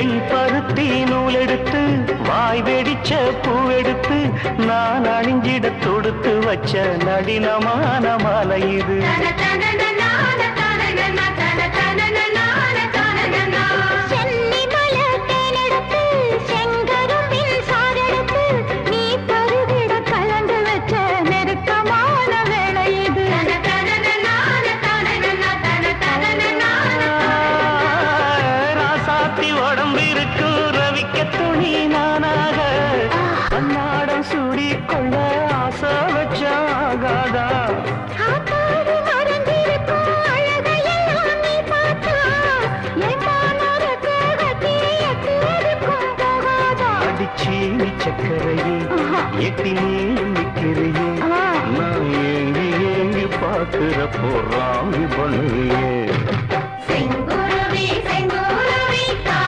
வெண் பருத்தி நூலெடுத்து வாய் வெடிச்ச பூவெடுத்து நான் அணிஞ்சிட தொடுத்து வச்ச நடினமான மாலை இது. துணி நானாக அன்னாடம் சூடி கொள்ள ஆசை வச்சாகாதா? அடிச்சீனி சக்கரையே எட்டி நீ நிற்கிறையே நான் ஏங்கி ஏங்கி பார்க்கிற போறாமி பண்ணுறியே.